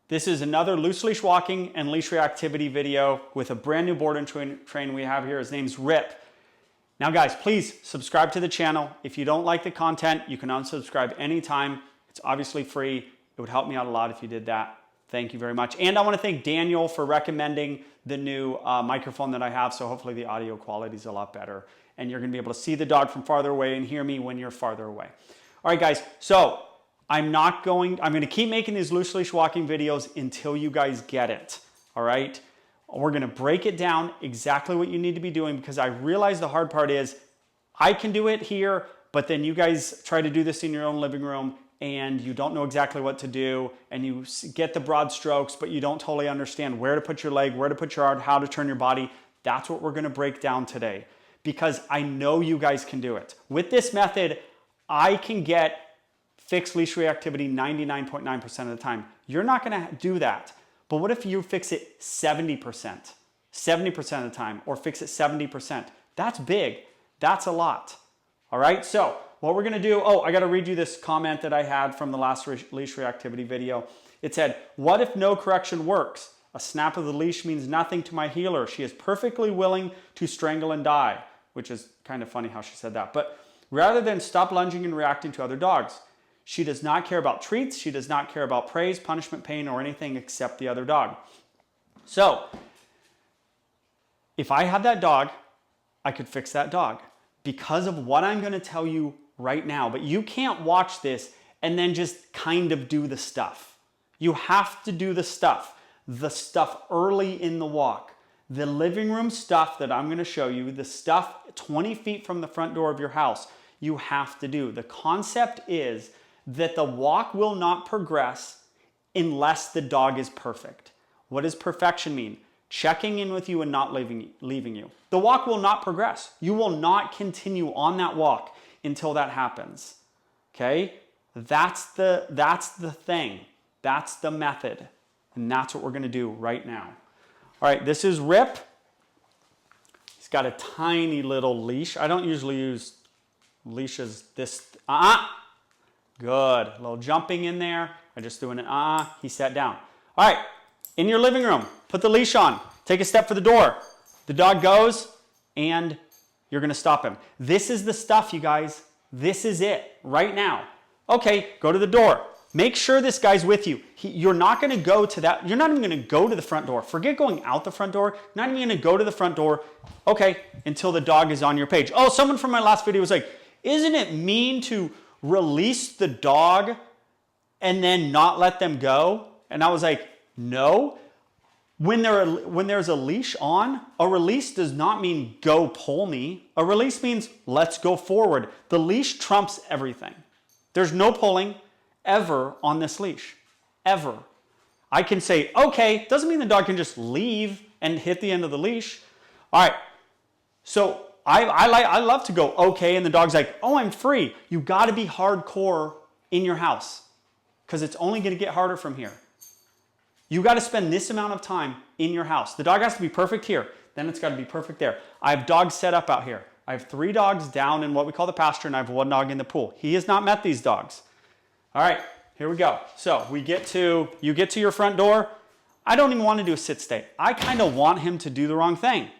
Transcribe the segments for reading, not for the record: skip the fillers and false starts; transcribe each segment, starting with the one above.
This is another loose leash walking and leash reactivity video with a brand new board and train we have here. His name's Rip. Now guys, please subscribe to the channel. If you don't like the content, you can unsubscribe anytime. It's obviously free. It would help me out a lot if you did that. Thank you very much. And I want to thank Daniel for recommending the new microphone that I have, so hopefully the audio quality is a lot better. And you're going to be able to see the dog from farther away and hear me when you're farther away. All right, guys, so I'm going to keep making these loose leash walking videos until you guys get it, all right? We're going to break it down exactly what you need to be doing, because I realize the hard part is I can do it here, but then you guys try to do this in your own living room and you don't know exactly what to do, and you get the broad strokes, but you don't totally understand where to put your leg, where to put your arm, how to turn your body. That's what we're going to break down today, because I know you guys can do it. With this method, I can get fixed leash reactivity 99.9% of the time. You're not going to do that. But what if you fix it 70%, 70% of the time, or fix it 70%? That's big. That's a lot. All right, so what we're going to do, I got to read you this comment that I had from the last leash reactivity video. It said, "What if no correction works? A snap of the leash means nothing to my healer. She is perfectly willing to strangle and die," which is kind of funny how she said that. But rather than stop lunging and reacting to other dogs. She does not care about treats. She does not care about praise, punishment, pain, or anything except the other dog. So, if I had that dog, I could fix that dog because of what I'm going to tell you right now. But you can't watch this and then just kind of do the stuff. You have to do the stuff early in the walk. The living room stuff that I'm going to show you, the stuff 20 feet from the front door of your house, you have to do. The concept is that the walk will not progress unless the dog is perfect. What does perfection mean? Checking in with you and not leaving you. The walk will not progress. You will not continue on that walk until that happens. Okay? That's the thing. That's the method. And that's what we're going to do right now. All right, this is Rip. He's got a tiny little leash. I don't usually use leashes this. Good. A little jumping in there. I just threw an he sat down. All right, in your living room, put the leash on. Take a step for the door. The dog goes, and you're going to stop him. This is the stuff, you guys. This is it right now. Okay, go to the door. Make sure this guy's with you. You're not going to go to that. You're not even going to go to the front door. Forget going out the front door. You're not even going to go to the front door, okay, until the dog is on your page. Oh, someone from my last video was like, isn't it mean to release the dog and then not let them go? And I was like, no. When there's a leash on, a release does not mean go pull me. A release means let's go forward. The leash trumps everything. There's no pulling ever on this leash, ever. I can say, okay, doesn't mean the dog can just leave and hit the end of the leash. All right, so I love to go, okay, and the dog's like, oh, I'm free. You got to be hardcore in your house because it's only going to get harder from here. You got to spend this amount of time in your house. The dog has to be perfect here. Then it's got to be perfect there. I have dogs set up out here. I have 3 dogs down in what we call the pasture, and I have 1 dog in the pool. He has not met these dogs. All right, here we go. So you get to your front door. I don't even want to do a sit stay. I kind of want him to do the wrong thing.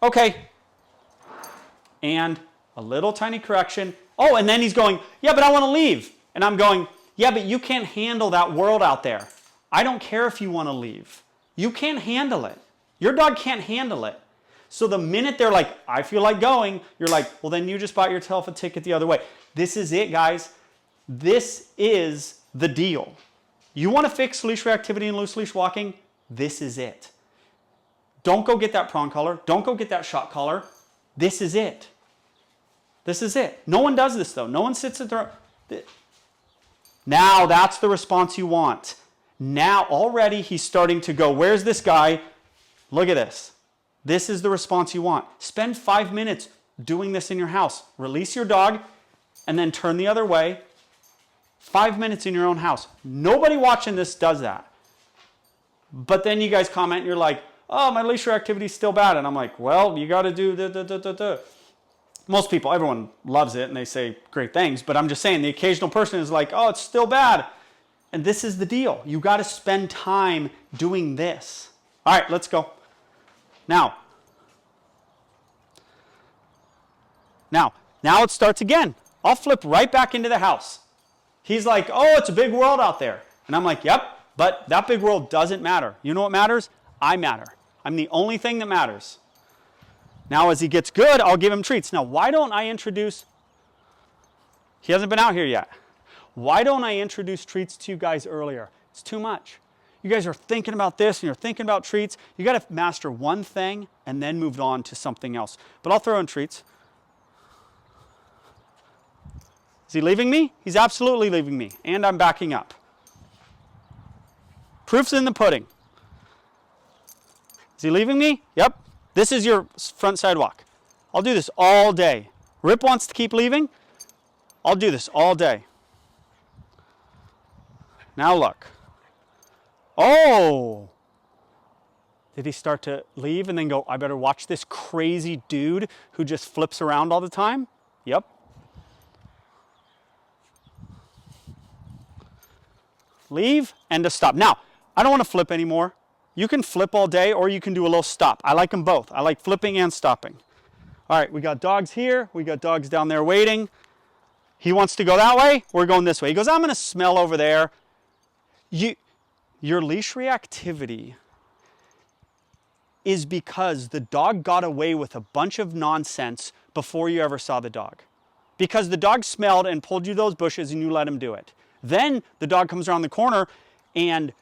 Okay, and a little tiny correction. Oh, and then he's going, yeah, but I want to leave. And I'm going, yeah, but you can't handle that world out there. I don't care if you want to leave. You can't handle it. Your dog can't handle it. So the minute they're like, I feel like going, you're like, well, then you just bought yourself a ticket the other way. This is it, guys. This is the deal. You want to fix leash reactivity and loose leash walking? This is it. Don't go get that prong collar. Don't go get that shot collar. This is it. This is it. No one does this, though. No one sits at their... Now, that's the response you want. Now, already, he's starting to go, where's this guy? Look at this. This is the response you want. Spend 5 minutes doing this in your house. Release your dog, and then turn the other way. 5 minutes in your own house. Nobody watching this does that. But then you guys comment, and you're like, oh, my leash reactivity is still bad. And I'm like, well, you got to do Most people, everyone loves it and they say great things, but I'm just saying the occasional person is like, oh, it's still bad. And this is the deal. You got to spend time doing this. All right, let's go. Now it starts again. I'll flip right back into the house. He's like, oh, it's a big world out there. And I'm like, yep, but that big world doesn't matter. You know what matters? I matter. I'm the only thing that matters. Now, as he gets good, I'll give him treats. Now, why don't I introduce... He hasn't been out here yet. Why don't I introduce treats to you guys earlier? It's too much. You guys are thinking about this and you're thinking about treats. You got to master one thing and then move on to something else. But I'll throw in treats. Is he leaving me? He's absolutely leaving me. And I'm backing up. Proof's in the pudding. Is he leaving me? Yep. This is your front sidewalk. I'll do this all day. Rip wants to keep leaving. I'll do this all day. Now look. Oh! Did he start to leave and then go, I better watch this crazy dude who just flips around all the time? Yep. Leave and to stop. Now, I don't want to flip anymore. You can flip all day or you can do a little stop. I like them both. I like flipping and stopping. All right, we got dogs here. We got dogs down there waiting. He wants to go that way. We're going this way. He goes, I'm going to smell over there. Your leash reactivity is because the dog got away with a bunch of nonsense before you ever saw the dog. Because the dog smelled and pulled you those bushes and you let him do it. Then the dog comes around the corner and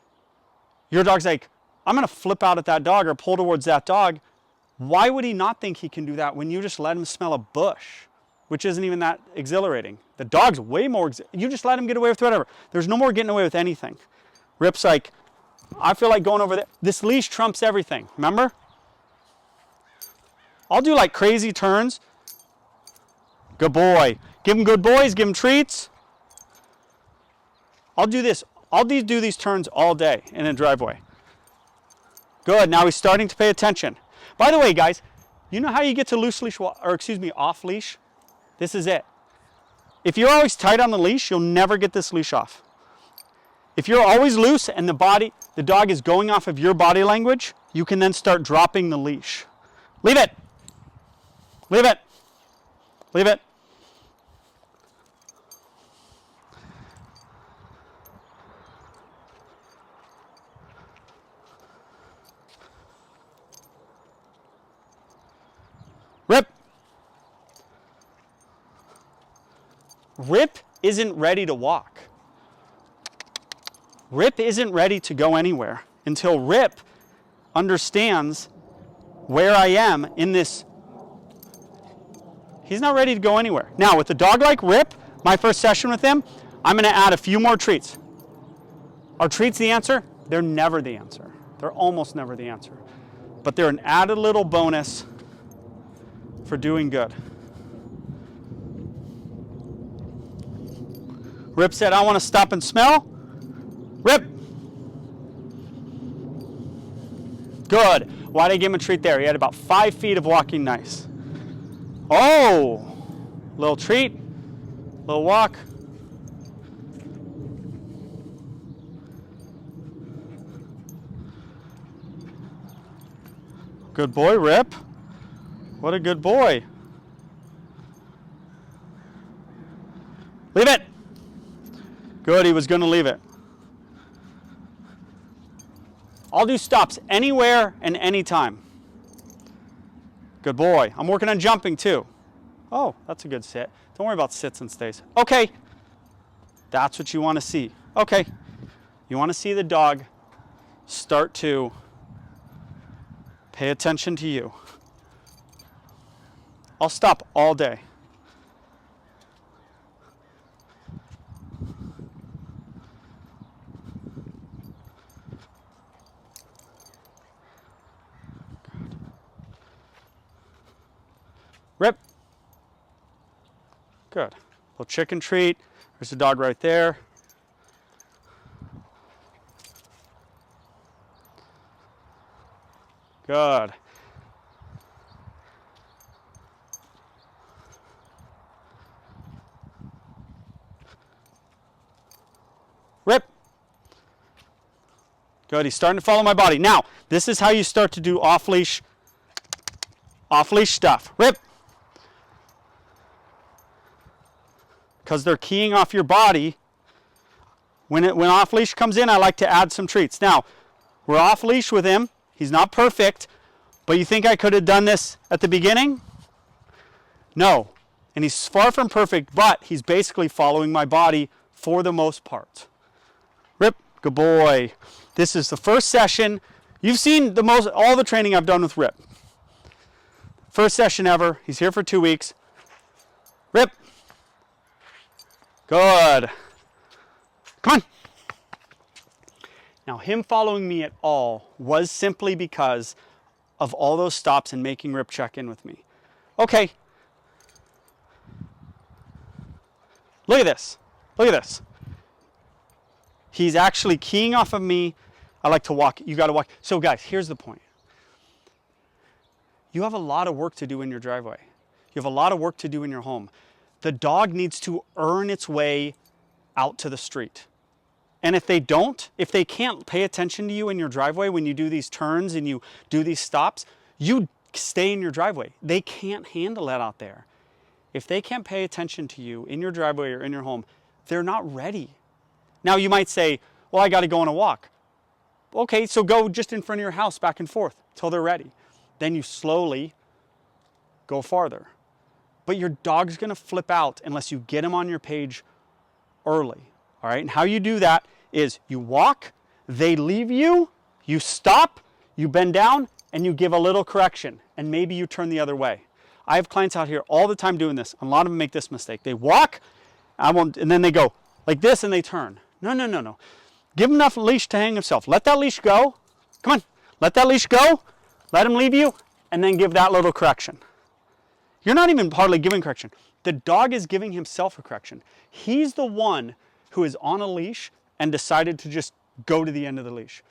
your dog's like, I'm going to flip out at that dog or pull towards that dog. Why would he not think he can do that when you just let him smell a bush, which isn't even that exhilarating? The dog's way more, you just let him get away with whatever. There's no more getting away with anything. Rip's like, I feel like going over there. This leash trumps everything, remember? I'll do like crazy turns. Good boy. Give him good boys, give him treats. I'll do this. I'll do these turns all day in a driveway. Good, now he's starting to pay attention. By the way, guys, you know how you get to loose leash, off leash? This is it. If you're always tight on the leash, you'll never get this leash off. If you're always loose and the dog is going off of your body language, you can then start dropping the leash. Leave it. Leave it. Leave it. Rip. Rip isn't ready to walk. Rip isn't ready to go anywhere until Rip understands where I am in this. He's not ready to go anywhere. Now, with a dog like Rip, my first session with him, I'm going to add a few more treats. Are treats the answer? They're never the answer. They're almost never the answer. But they're an added little bonus for doing good. Rip said, I want to stop and smell. Rip. Good. Why did I give him a treat there? He had about 5 feet of walking nice. Oh, little treat, little walk. Good boy, Rip. What a good boy. Leave it. Good, he was going to leave it. I'll do stops anywhere and anytime. Good boy. I'm working on jumping too. Oh, that's a good sit. Don't worry about sits and stays. Okay. That's what you want to see. Okay. You want to see the dog start to pay attention to you. I'll stop all day. Rip. Good. Little chicken treat. There's the dog right there. Good. Good, he's starting to follow my body. Now, this is how you start to do off-leash stuff. Rip. Because they're keying off your body. When off-leash comes in, I like to add some treats. Now, we're off-leash with him. He's not perfect, but you think I could have done this at the beginning? No. And he's far from perfect, but he's basically following my body for the most part. Rip, good boy. This is the first session. You've seen all the training I've done with Rip. First session ever. He's here for 2 weeks. Rip. Good. Come on. Now, him following me at all was simply because of all those stops and making Rip check in with me. Okay. Look at this. Look at this. He's actually keying off of me. I like to walk. You got to walk. So, guys, here's the point. You have a lot of work to do in your driveway. You have a lot of work to do in your home. The dog needs to earn its way out to the street. And if they can't pay attention to you in your driveway when you do these turns and you do these stops, you stay in your driveway. They can't handle that out there. If they can't pay attention to you in your driveway or in your home, they're not ready. Now you might say, well, I got to go on a walk. Okay, so go just in front of your house back and forth till they're ready. Then you slowly go farther. But your dog's going to flip out unless you get him on your page early. All right, and how you do that is you walk, they leave you, you stop, you bend down, and you give a little correction, and maybe you turn the other way. I have clients out here all the time doing this. A lot of them make this mistake. They walk, and then they go like this, and they turn. No. Give him enough leash to hang himself. Let that leash go. Come on, let that leash go. Let him leave you, and then give that little correction. You're not even hardly giving correction. The dog is giving himself a correction. He's the one who is on a leash and decided to just go to the end of the leash.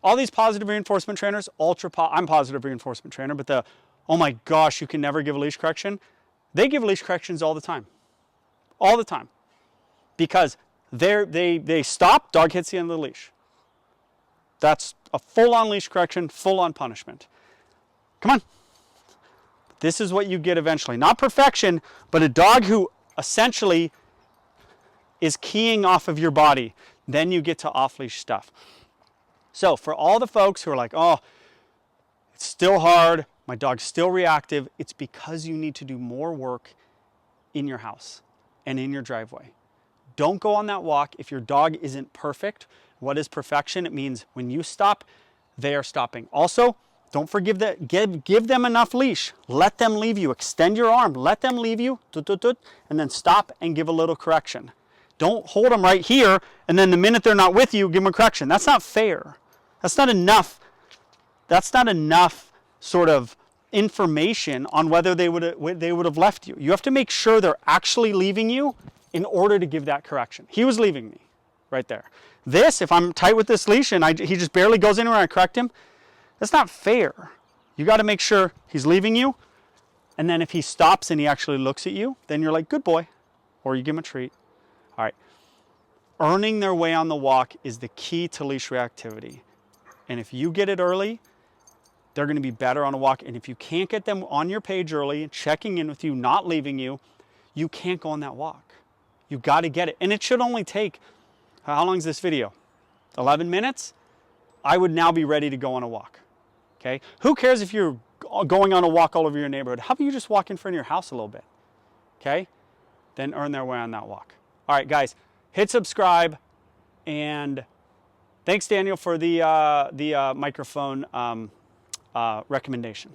All these positive reinforcement trainers, I'm positive reinforcement trainer, but oh my gosh, you can never give a leash correction. They give leash corrections all the time. All the time. Because they stop, dog hits the end of the leash. That's a full-on leash correction, full-on punishment. Come on. This is what you get eventually. Not perfection, but a dog who essentially is keying off of your body. Then you get to off-leash stuff. So for all the folks who are like, oh, it's still hard, my dog's still reactive, it's because you need to do more work in your house and in your driveway. Don't go on that walk if your dog isn't perfect. What is perfection? It means when you stop, they are stopping. Also, don't forgive that. Give them enough leash. Let them leave you. Extend your arm. Let them leave you, and then stop and give a little correction. Don't hold them right here, and then the minute they're not with you, give them a correction. That's not fair. That's not enough. That's not enough sort of information on whether they would have left you. You have to make sure they're actually leaving you in order to give that correction. He was leaving me right there. This, if I'm tight with this leash and he just barely goes anywhere and I correct him, that's not fair. You got to make sure he's leaving you, and then if he stops and he actually looks at you, then you're like, good boy, or you give him a treat. All right. Earning their way on the walk is the key to leash reactivity. And if you get it early, they're going to be better on a walk. And if you can't get them on your page early, checking in with you, not leaving you, you can't go on that walk. You got to get it. And it should only take, how long is this video? 11 minutes? I would now be ready to go on a walk. Okay? Who cares if you're going on a walk all over your neighborhood? How about you just walk in front of your house a little bit? Okay? Then earn their way on that walk. All right, guys, hit subscribe, and thanks, Daniel, for the microphone recommendation.